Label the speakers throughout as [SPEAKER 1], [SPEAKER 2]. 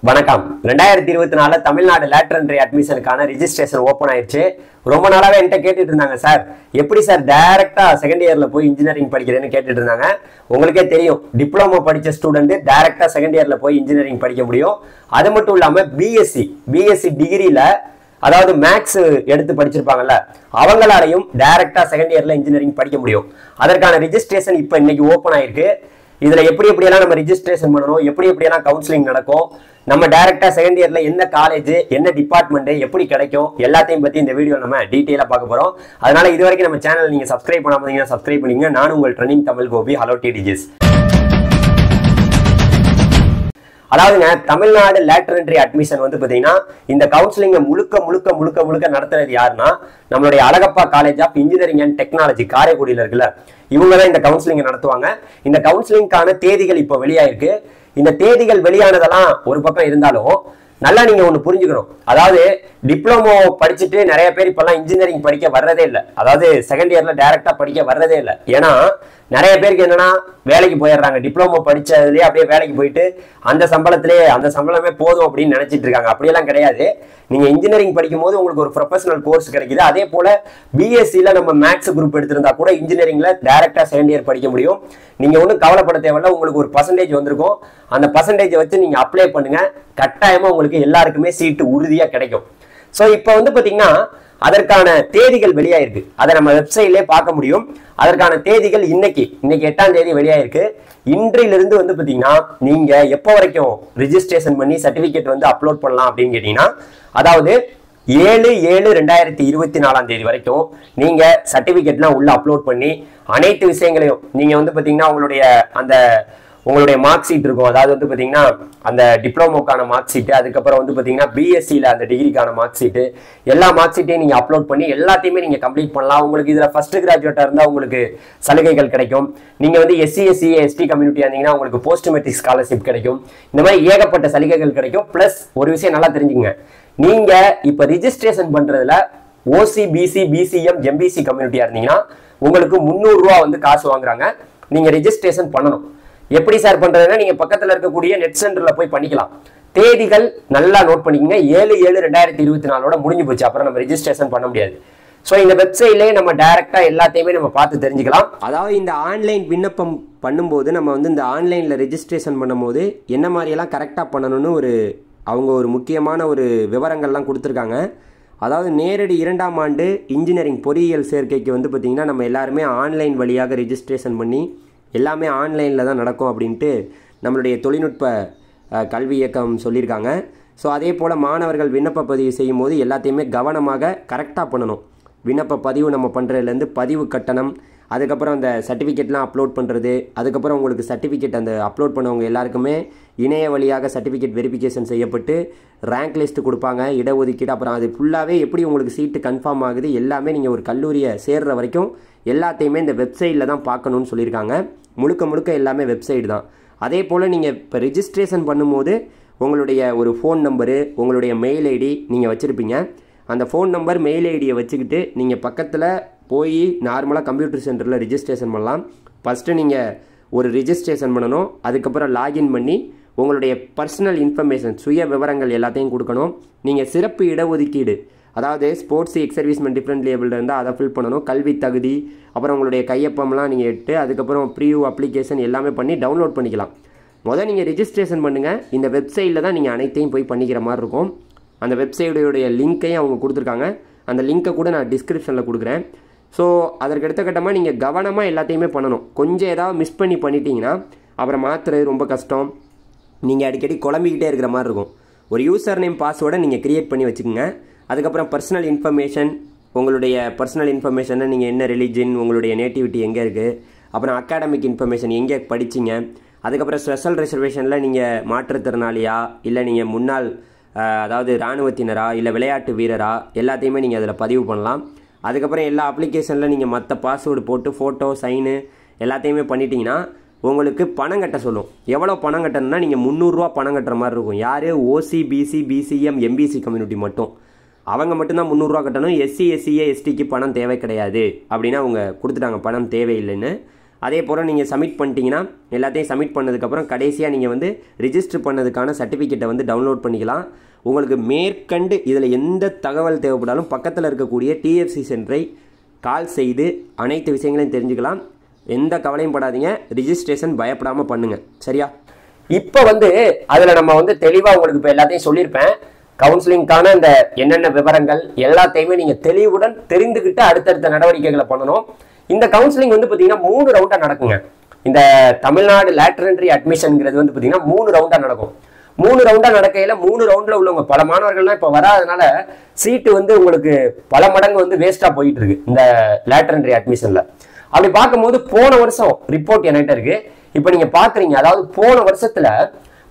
[SPEAKER 1] வணக்கம் 2024 Tamil Nadu lateral entry அட்மிஷனுக்கான registration open ஆயிருச்சு. ரொம்ப நாளாவே என்கிட்ட கேட்டுட்டு இருந்தாங்க, சார் எப்படி சார் டைரக்டா செகண்ட் இயர்ல போய் இன்ஜினியரிங் படிக்கிறேன்னு கேட்டுட்டு இருந்தாங்க. உங்களுக்கே தெரியும், டிப்ளமோ படிச்ச ஸ்டூடெண்ட் டைரக்டா செகண்ட் இயர்ல போய் இன்ஜினியரிங் படிக்க முடியும். அது மட்டும் இல்லாம பிஎஸ்சி டிகிரியில அதாவது மேக்ஸ் எடுத்து படிச்சிருப்பாங்கல்ல, அவங்களாலையும் டைரக்டா செகண்ட் இயர்ல இன்ஜினியரிங் படிக்க முடியும். அதற்கான ரிஜிஸ்ட்ரேஷன் இப்ப இன்னைக்கு ஓபன் ஆயிருக்கு. இதுல எப்படியெல்லாம் நம்ம ரிஜிஸ்ட்ரேஷன் பண்ணணும், எப்படியெல்லாம் கவுன்சிலிங் நடக்கும், நம்ம டைரக்டா செகண்ட் இயர்ல என்ன காலேஜ், என்ன டிபார்ட்மெண்ட், எப்படி கிடைக்கும், எல்லாத்தையும் பத்தி இந்த வீடியோ நம்ம டீடைலா பார்க்க போறோம். அதனால இது வரைக்கும் நம்ம சேனல் நீங்க சப்ஸ்கிரைப் பண்ணாம இருந்தீங்கன்னா சப்ஸ்கிரைப் பண்ணிங்க. நான் உங்கள் ட்ரெண்டிங் தமிழ் கோபி. ஹலோ டிடிஜிஸ். அதாவதுங்க, தமிழ்நாடு லேட்டர் என்ட்ரி அட்மிஷன் வந்து பாத்தீங்கன்னா இந்த கவுன்சிலிங்க முழுக்க நடத்துறது யாருன்னா நம்மளுடைய Alagappa college of engineering and technology காரைக்குடியில இருக்குல்ல, இவங்க தான் இந்த கவுன்சிலிங் நடத்துவாங்க. இந்த கவுன்சிலிங்கான தேதிகள் இப்போ வெளியாயிருக்கு. இந்த தேதிகள் வெளியானதெல்லாம் ஒரு பக்கம் இருந்தாலும் நல்லா நீங்க ஒண்ணு புரிஞ்சுக்கணும். அதாவது டிப்ளமோ படிச்சுட்டு நிறைய பேர் இப்பெல்லாம் இன்ஜினியரிங் படிக்க வர்றதே இல்லை. அதாவது செகண்ட் இயர்ல டைரக்டா படிக்க வர்றதே இல்லை. ஏன்னா நிறைய பேருக்கு என்னன்னா வேலைக்கு போயிடுறாங்க. டிப்ளமோ படிச்சதுலயே அப்படியே வேலைக்கு போயிட்டு அந்த சம்பளமே போதும் அப்படின்னு நினைச்சிட்டு இருக்காங்க. அப்படியெல்லாம் கிடையாது. நீங்க இன்ஜினியரிங் படிக்கும் போது உங்களுக்கு ஒரு ப்ரொஃபஷனல் கோர்ஸ் கிடைக்குது. அதே போல பிஎஸ்சில நம்ம மேக்ஸ் குரூப் எடுத்திருந்தா கூட இன்ஜினியரிங்ல டைரக்டா செகண்ட் இயர் படிக்க முடியும். நீங்க ஒன்றும் கவலைப்பட தேவையில்ல. உங்களுக்கு ஒரு பர்சன்டேஜ் வந்திருக்கும். அந்த பர்சன்டேஜை வச்சு நீங்க அப்ளை பண்ணுங்க. கட்டாயமா உங்களுக்கு எல்லாருக்குமே சீட்டு உறுதியா கிடைக்கும். சோ இப்போ வந்து பாத்தீங்கன்னா அதற்கான தேதிகள் வெளியாயிருக்கு. அதை நம்ம வெப்சைட்லயே பார்க்க முடியும். அதற்கான தேதிகள் இன்னைக்கு 8ஆம் தேதி வெளியாயிருக்கு. இன்றிலிருந்து வந்து பாத்தீங்கன்னா நீங்க எப்போ வரைக்கும் ரிஜிஸ்ட்ரேஷன் பண்ணி சர்டிபிகேட் வந்து அப்லோட் பண்ணலாம் அப்படின்னு கேட்டீங்கன்னா, அதாவது 7/7/2024 தேதி வரைக்கும் நீங்க சர்டிபிகேட்லாம் உள்ள அப்லோட் பண்ணி அனைத்து விஷயங்களையும் நீங்க வந்து பாத்தீங்கன்னா உங்களுடைய மார்க் ஷீட் இருக்கும். அதாவது வந்து பாத்தீங்கன்னா அந்த டிப்ளமோக்கான மார்க் ஷீட், அதுக்கப்புறம் வந்து பாத்தீங்கன்னா பிஎஸ்சில அந்த டிகிரிக்கான மார்க் ஷீட், எல்லா மார்க் ஷீட்டையும் நீங்க அப்லோட் பண்ணி எல்லாத்தையுமே நீங்க கம்ப்ளீட் பண்ணலாம். உங்களுக்கு இதுல ஃபர்ஸ்ட் கிராஜுவேட்டா இருந்தா உங்களுக்கு சலுகைகள் கிடைக்கும். நீங்க வந்து SC/ST கம்யூனிட்டியா இருந்தீங்கன்னா உங்களுக்கு போஸ்ட் மெட்ரிக் ஸ்காலர்ஷிப் கிடைக்கும். இந்த மாதிரி ஏகப்பட்ட சலுகைகள் கிடைக்கும். பிளஸ் ஒரு விஷயம் நல்லா தெரிஞ்சுங்க, நீங்க இப்ப ரிஜிஸ்ட்ரேஷன் பண்றதுல OC, BC, BCM, MBC கம்யூனிட்டியா இருந்தீங்கன்னா உங்களுக்கு 300 ரூபா வந்து காசு வாங்குறாங்க. நீங்க ரிஜிஸ்ட்ரேஷன் பண்ணணும். எப்படி சார் பண்றதுன்னா, நீங்க பக்கத்துல இருக்கக்கூடிய நெட் சென்டர்ல போய் பண்ணிக்கலாம். தேதிகள் நல்லா நோட் பண்ணிக்கங்க. 7/7/2024 முடிஞ்சு போச்சு. அப்புறம் நம்ம ரிஜிஸ்ட்ரேஷன் பண்ண முடியாது. ஸோ இந்த வெப்சைட்லேயே நம்ம டைரக்டா எல்லாத்தையுமே நம்ம பார்த்து தெரிஞ்சுக்கலாம். அதாவது இந்த ஆன்லைன் விண்ணப்பம் பண்ணும்போது நம்ம வந்து இந்த ஆன்லைன்ல ரெஜிஸ்ட்ரேஷன் பண்ணும்போது என்ன மாதிரியெல்லாம் கரெக்டாக பண்ணணும்னு அவங்க ஒரு முக்கியமான விவரங்கள்லாம் கொடுத்துருக்காங்க. அதாவது நேரடி 2ஆம் ஆண்டு இன்ஜினியரிங் பொறியியல் சேர்க்கைக்கு வந்து பார்த்திங்கன்னா நம்ம எல்லாருமே ஆன்லைன் வழியாக ரெஜிஸ்ட்ரேஷன் பண்ணி எல்லாமே ஆன்லைனில் தான் நடக்கும் அப்படின்ட்டு நம்மளுடைய தொழில்நுட்ப கல்வி இயக்கம் சொல்லியிருக்காங்க. ஸோ அதே போல் மாணவர்கள் விண்ணப்ப பதிவு செய்யும் போது எல்லாத்தையுமே கவனமாக கரெக்டாக பண்ணணும். விண்ணப்ப பதிவு நம்ம பண்ணுறதுலேருந்து பதிவு கட்டணம், அதுக்கப்புறம் அந்த சர்டிஃபிகேட்லாம் அப்லோட் பண்ணுறது, அதுக்கப்புறம் உங்களுக்கு சர்டிஃபிகேட் அந்த அப்லோட் பண்ணவங்க எல்லாருக்குமே இணைய வழியாக சர்டிஃபிகேட் வெரிஃபிகேஷன் செய்யப்பட்டு ரேங்க் லிஸ்ட் கொடுப்பாங்க, இடஒதுக்கீடு, அப்புறம் அது ஃபுல்லாகவே எப்படி உங்களுக்கு சீட்டு கன்ஃபார்ம் ஆகுது எல்லாமே நீங்கள் ஒரு கல்லூரியை சேர்கிற வரைக்கும் எல்லாத்தையுமே இந்த வெப்சைட்டில் தான் பார்க்கணுன்னு சொல்லியிருக்காங்க. முழுக்க எல்லாமே வெப்சைட் தான். அதே போல் நீங்கள் இப்போ ரிஜிஸ்ட்ரேஷன் பண்ணும்போது உங்களுடைய ஒரு ஃபோன் நம்பரு, உங்களுடைய மெயில் ஐடி நீங்கள் வச்சுருப்பீங்க. அந்த ஃபோன் நம்பர் மெயில் ஐடியை வச்சுக்கிட்டு நீங்கள் பக்கத்தில் போய் நார்மலாக கம்ப்யூட்டர் சென்டரில் ரிஜிஸ்ட்ரேஷன் பண்ணலாம். ஃபஸ்ட்டு நீங்கள் ஒரு ரிஜிஸ்ட்ரேஷன் பண்ணணும். அதுக்கப்புறம் லாகின் பண்ணி உங்களுடைய பர்சனல் இன்ஃபர்மேஷன், சுய விவரங்கள் எல்லாத்தையும் கொடுக்கணும். நீங்கள் சிறப்பு இடஒதுக்கீடு, அதாவது sports X servicemen different label இருந்தால் அதை ஃபில் பண்ணணும். கல்வி தகுதி, அப்புறம் உங்களுடைய கையொப்பம்லாம் நீங்கள் எட்டு, அதுக்கப்புறம் ப்ரீவியூ அப்ளிகேஷன் எல்லாமே பண்ணி டவுன்லோட் பண்ணிக்கலாம். முதல் நீங்கள் ரிஜிஸ்ட்ரேஷன் பண்ணுங்கள். இந்த வெப்சைட்டில் தான் நீங்கள் அனைத்தையும் போய் பண்ணிக்கிற மாதிரி இருக்கும். அந்த வெப்சைட்டுடைய லிங்க்கையும் அவங்க கொடுத்துருக்காங்க. அந்த லிங்க்கை கூட நான் டிஸ்கிரிப்ஷனில் கொடுக்குறேன். ஸோ அதற்கு அடுத்த கட்டமாக நீங்கள் கவனமாக எல்லாத்தையுமே பண்ணணும். கொஞ்சம் ஏதாவது மிஸ் பண்ணிட்டீங்கன்னா அப்புறம் மாற்றுறது ரொம்ப கஷ்டம். நீங்கள் அடிக்கடி குழம்பிக்கிட்டே இருக்கிற மாதிரி இருக்கும். ஒரு யூசர் நேம் பாஸ்வேர்டை நீங்கள் க்ரியேட் பண்ணி வச்சுக்கோங்க. அதுக்கப்புறம் பர்சனல் இன்ஃபர்மேஷன், உங்களுடைய பர்சனல் இன்ஃபர்மேஷனை நீங்கள் என்ன ரிலிஜன், உங்களுடைய நேட்டிவிட்டி எங்கே இருக்குது, அப்புறம் அகாடமிக் இன்ஃபர்மேஷன் எங்கே படிச்சிங்க, அதுக்கப்புறம் ஸ்பெஷல் ரிசர்வேஷனில் நீங்கள் மாற்றுத்திறனாளியா, இல்லை நீங்கள் முன்னாள் அதாவது இராணுவத்தினரா, இல்லை விளையாட்டு வீரரா, எல்லாத்தையுமே நீங்கள் அதில் பதிவு பண்ணலாம். அதுக்கப்புறம் எல்லா அப்ளிகேஷனில் நீங்கள் மற்ற பாஸ்வேர்டு போட்டு ஃபோட்டோ சைனு எல்லாத்தையுமே பண்ணிட்டீங்கன்னா உங்களுக்கு பணம் கட்ட சொல்லும். எவ்வளோ பணம் கட்டணும்னா நீங்கள் 300 ரூபா பணம் கட்டுற மாதிரி இருக்கும். யார்? OC, BC, BCM, MBC community மட்டும். அவங்க மட்டும்தான் 300 ரூபா கட்டணும். SC, SCA, STக்கு பணம் தேவை கிடையாது அப்படின்னு அவங்க கொடுத்துட்டாங்க, பணம் தேவையில்லைன்னு. அதே போல் நீங்கள் சப்மிட் பண்ணிட்டீங்கன்னா எல்லாத்தையும் சப்மிட் பண்ணதுக்கப்புறம் கடைசியாக நீங்கள் வந்து ரிஜிஸ்டர் பண்ணதுக்கான சர்டிஃபிகேட்டை வந்து டவுன்லோட் பண்ணிக்கலாம். உங்களுக்கு மேற்கண்டு இதில் எந்த தகவல் தேவைப்படாலும் பக்கத்தில் இருக்கக்கூடிய டிஎஃப்சி சென்டரை கால் செய்து அனைத்து விஷயங்களையும் தெரிஞ்சுக்கலாம். எந்த கவலையும் படாதீங்க, ரிஜிஸ்ட்ரேஷன் பயப்படாமல் பண்ணுங்கள். சரியா? இப்போ வந்து அதில் நம்ம வந்து தெளிவாக உங்களுக்கு இப்போ எல்லாத்தையும் சொல்லியிருப்பேன். கவுன்சிலிங்கான இந்த என்னென்ன விவரங்கள் எல்லாத்தையுமே நீங்கள் தெளிவுடன் தெரிந்துக்கிட்டு அடுத்தடுத்த நடவடிக்கைகளை பண்ணணும். இந்த கவுன்சிலிங் வந்து பார்த்தீங்கன்னா 3 ரவுண்டாக நடக்குங்க. இந்த தமிழ்நாடு லேட்டரல் என்ட்ரி அட்மிஷன்ங்கிறது வந்து பார்த்தீங்கன்னா 3 ரவுண்டாக நடக்கும். 3 ரவுண்டாக நடக்கையில் 3 ரவுண்டில் உள்ளவங்க பல மாணவர்கள்லாம் இப்போ வராதனால சீட்டு வந்து உங்களுக்கு பல மடங்கு வந்து வேஸ்ட்டாக போயிட்டு இருக்கு இந்த லேட்டரல் என்ட்ரி அட்மிஷனில். அப்படி பார்க்கும்போது போன வருஷம் ரிப்போர்ட் என்கிட்ட இருக்கு. இப்போ நீங்கள் பார்க்குறீங்க, அதாவது போன வருஷத்தில்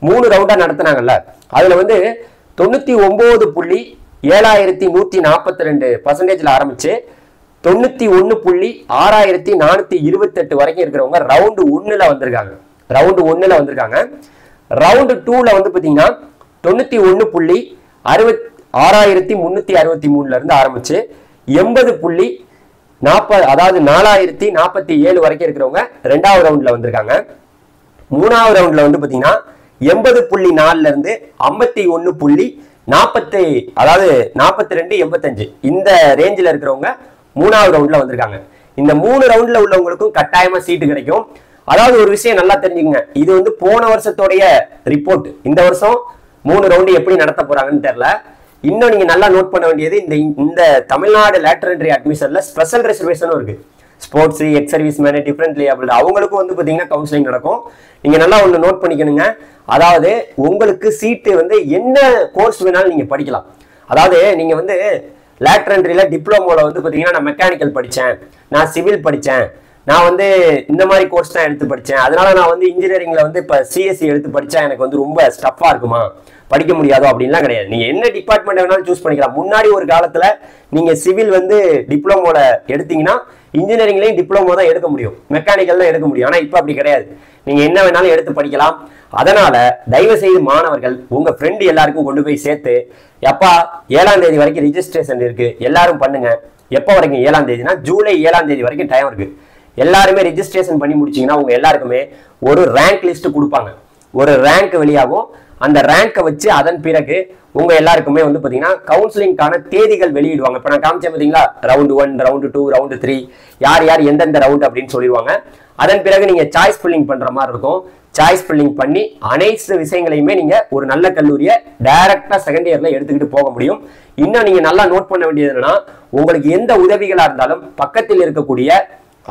[SPEAKER 1] 3 ரவுண்டாக நடத்தினாங்கல்ல, அதில் வந்து 99.7142% ஆரம்பிச்சு 91.6428 வரைக்கும் இருக்கிறவங்க ரவுண்டு 1ல வந்திருக்காங்க. ரவுண்டு 2ல வந்து பார்த்தீங்கன்னா 91.6363 இருந்து ஆரம்பிச்சு 80.40 அதாவது 4047 வரைக்கும் இருக்கிறவங்க 2வது ரவுண்ட்ல வந்திருக்காங்க. 3வது ரவுண்ட்ல வந்து பார்த்தீங்கன்னா 80.4 இருந்து 51.40 அதாவது 42.85 இந்த ரேஞ்சில் இருக்கிறவங்க 3வது ரவுண்ட்ல வந்திருக்காங்க. இந்த 3 ரவுண்ட்ல உள்ளவங்களுக்கும் கட்டாயமா சீட்டு கிடைக்கும். அதாவது ஒரு விஷயம் நல்லா தெரிஞ்சுக்கங்க, இது வந்து போன வருஷத்தோடைய ரிப்போர்ட். இந்த வருஷம் 3 ரவுண்டு எப்படி நடத்த போறாங்கன்னு தெரியல. இன்னும் நீங்க நல்லா நோட் பண்ண வேண்டியது, இந்த தமிழ்நாடு லேட்டரல் என்ட்ரி அட்மிஷன்ல ஸ்பெஷல் ரிசர்வேஷனும் இருக்கு. Sports, ex service man, differently abled அவங்களுக்கும் வந்து பார்த்தீங்கன்னா கவுன்சிலிங் நடக்கும். நீங்க நல்லா ஒன்று நோட் பண்ணிக்கணுங்க. அதாவது உங்களுக்கு சீட்டு வந்து என்ன கோர்ஸ் வேணாலும் நீங்க படிக்கலாம். அதாவது நீங்க வந்து லேட்டரல் என்ட்ரியில டிப்ளமோல வந்து பார்த்தீங்கன்னா நான் மெக்கானிக்கல் படித்தேன், நான் சிவில் படித்தேன், நான் வந்து இந்த மாதிரி கோர்ஸ் தான் எடுத்து படித்தேன், அதனால நான் வந்து இன்ஜினியரிங்ல வந்து இப்போ சிஎஸ்சி எடுத்து படித்தா எனக்கு வந்து ரொம்ப ஸ்டஃப்பாக இருக்குமா, படிக்க முடியாதோ அப்படின்லாம் கிடையாது. நீங்கள் என்ன டிபார்ட்மெண்ட் வேணாலும் சூஸ் பண்ணிக்கலாம். முன்னாடி ஒரு காலத்தில் நீங்கள் சிவில் வந்து டிப்ளமோல எடுத்தீங்கன்னா இன்ஜினியரிங்லையும் டிப்ளமோ தான் எடுக்க முடியும், மெக்கானிக்கல் தான் எடுக்க முடியும். ஆனால் இப்போ அப்படி கிடையாது, நீங்கள் என்ன வேணாலும் எடுத்து படிக்கலாம். அதனால தயவு செய்து மாணவர்கள் உங்க ஃப்ரெண்டு எல்லாருக்கும் கொண்டு போய் சேர்த்து, எப்பா 7ஆம் தேதி வரைக்கும் ரிஜிஸ்ட்ரேஷன் இருக்கு, எல்லாரும் பண்ணுங்க. எப்போ வரைக்கும்? 7ஆம் தேதினா ஜூலை 7ஆம் தேதி வரைக்கும் டைம் இருக்கு. எல்லாருமே ரிஜிஸ்ட்ரேஷன் பண்ணி முடிச்சீங்கன்னா உங்க எல்லாருக்குமே ஒரு ரேங்க் லிஸ்ட் கொடுப்பாங்க, ஒரு ரேங்க் வெளியாகும். அந்த ரேங்கை வச்சு அதன் பிறகு உங்க எல்லாருக்குமே வந்து பாத்தீங்கன்னா கவுன்சிலிங்கான தேதிகள் வெளியிடுவாங்க. இப்ப நான் காமிச்சேன் பாத்தீங்களா, ரவுண்டு 1, ரவுண்டு 2, ரவுண்டு 3, யார் யார் எந்தெந்த ரவுண்ட் அப்படின்னு சொல்லிடுவாங்க. அதன் பிறகு நீங்க சாய்ஸ் ஃபில்லிங் பண்ற மாதிரி இருக்கும். சாய்ஸ் ஃபில்லிங் பண்ணி அனைத்து விஷயங்களையுமே நீங்க ஒரு நல்ல கல்லூரியை டைரக்டா செகண்ட் இயர்ல எடுத்துக்கிட்டு போக முடியும். இன்னும் நீங்க நல்லா நோட் பண்ண வேண்டியது என்னன்னா, உங்களுக்கு எந்த உதவிகளா இருந்தாலும் பக்கத்தில் இருக்கக்கூடிய,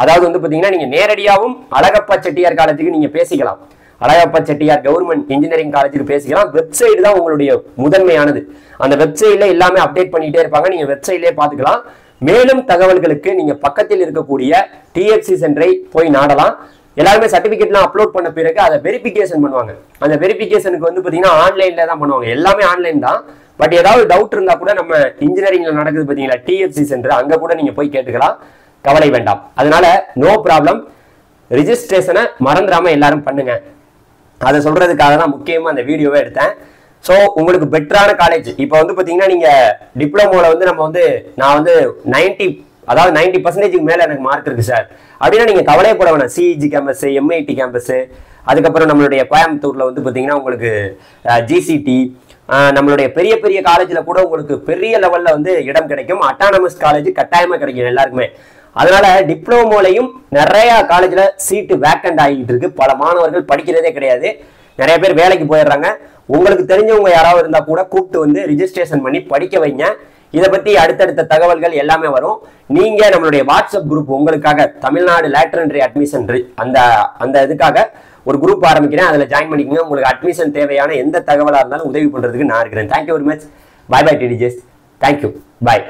[SPEAKER 1] அதாவது வந்து பாத்தீங்கன்னா நீங்க நேரடியாகவும் அழகப்பா செட்டியார் காலேஜுக்கு நீங்க பேசிக்கலாம். அழகப்பா செட்டியார் கவர்மெண்ட் இன்ஜினியரிங் காலேஜுக்கு பேசிக்கலாம். வெப்சைட் தான் உங்களுடைய முதன்மையானது. அந்த வெப்சைட்ல எல்லாமே அப்டேட் பண்ணிட்டே இருப்பாங்க, நீங்க வெப்சைட்லயே பாத்துக்கலாம். மேலும் தகவல்களுக்கு நீங்க பக்கத்தில் இருக்கக்கூடிய டிஎஃப்சி சென்டரை போய் நாடலாம். எல்லாருமே சர்டிபிகேட்லாம் அப்லோட் பண்ண பிறகு அதை வெரிஃபிகேஷன் பண்ணுவாங்க. அந்த வெரிஃபிகேஷனுக்கு வந்து பாத்தீங்கன்னா ஆன்லைன்ல தான் பண்ணுவாங்க, எல்லாமே ஆன்லைன் தான். பட் ஏதாவது டவுட் இருந்தா கூட நம்ம இன்ஜினியரிங்ல நடக்குது பாத்தீங்களா டிஎஃப்சி சென்டர், அங்க கூட நீங்க போய் கேட்டுக்கலாம், கவலை வேண்டாம். அதனால நோ ப்ராப்ளம், ரிஜிஸ்ட்ரேஷனை மறந்துடாம எல்லாரும் பண்ணுங்க. அதை சொல்றதுக்காக தான் முக்கியமா அந்த வீடியோவை எடுத்தேன். ஸோ உங்களுக்கு பெட்டரான காலேஜ் இப்போ வந்து பார்த்தீங்கன்னா நீங்கள் டிப்ளமோவில் வந்து நான் வந்து 90% மேலே எனக்கு மார்க் இருக்கு சார் அப்படின்னா நீங்கள் கவலையப்பட வேணாம். சிஇஜி கேம்பஸ், எம்ஐடி கேம்பஸ், அதுக்கப்புறம் நம்மளுடைய கோயம்புத்தூரில் வந்து பார்த்தீங்கன்னா உங்களுக்கு ஜிசிடி, நம்மளுடைய பெரிய பெரிய காலேஜில் கூட உங்களுக்கு பெரிய லெவலில் வந்து இடம் கிடைக்கும். அட்டானமஸ் காலேஜ் கட்டாயமாக கிடைக்கும் எல்லாருக்குமே. அதனால டிப்ளமோலையும் நிறைய காலேஜில் சீட்டு வேக்கண்ட் ஆகிட்டு இருக்கு. பல மாணவர்கள் படிக்கிறதே கிடையாது, நிறைய பேர் வேலைக்கு போயிடுறாங்க. உங்களுக்கு தெரிஞ்சவங்க யாராவது இருந்தால் கூட கூப்பிட்டு வந்து ரிஜிஸ்ட்ரேஷன் பண்ணி படிக்க வைங்க. இதை பற்றி அடுத்தடுத்த தகவல்கள் எல்லாமே வரும். நீங்கள் நம்மளுடைய வாட்ஸ்அப் குரூப் உங்களுக்காக தமிழ்நாடு லேட்டரல் என்ட்ரி அட்மிஷன் அந்த இதுக்காக ஒரு குரூப் ஆரம்பிக்கிறேன், அதில் ஜாயின் பண்ணிக்கோங்க. உங்களுக்கு அட்மிஷன் தேவையான எந்த தகவலாக இருந்தாலும் உதவி பண்ணுறதுக்கு நான் இருக்கிறேன். Thank you very much. Bye bye டிடிஜேஸ். தேங்க்யூ. பாய்.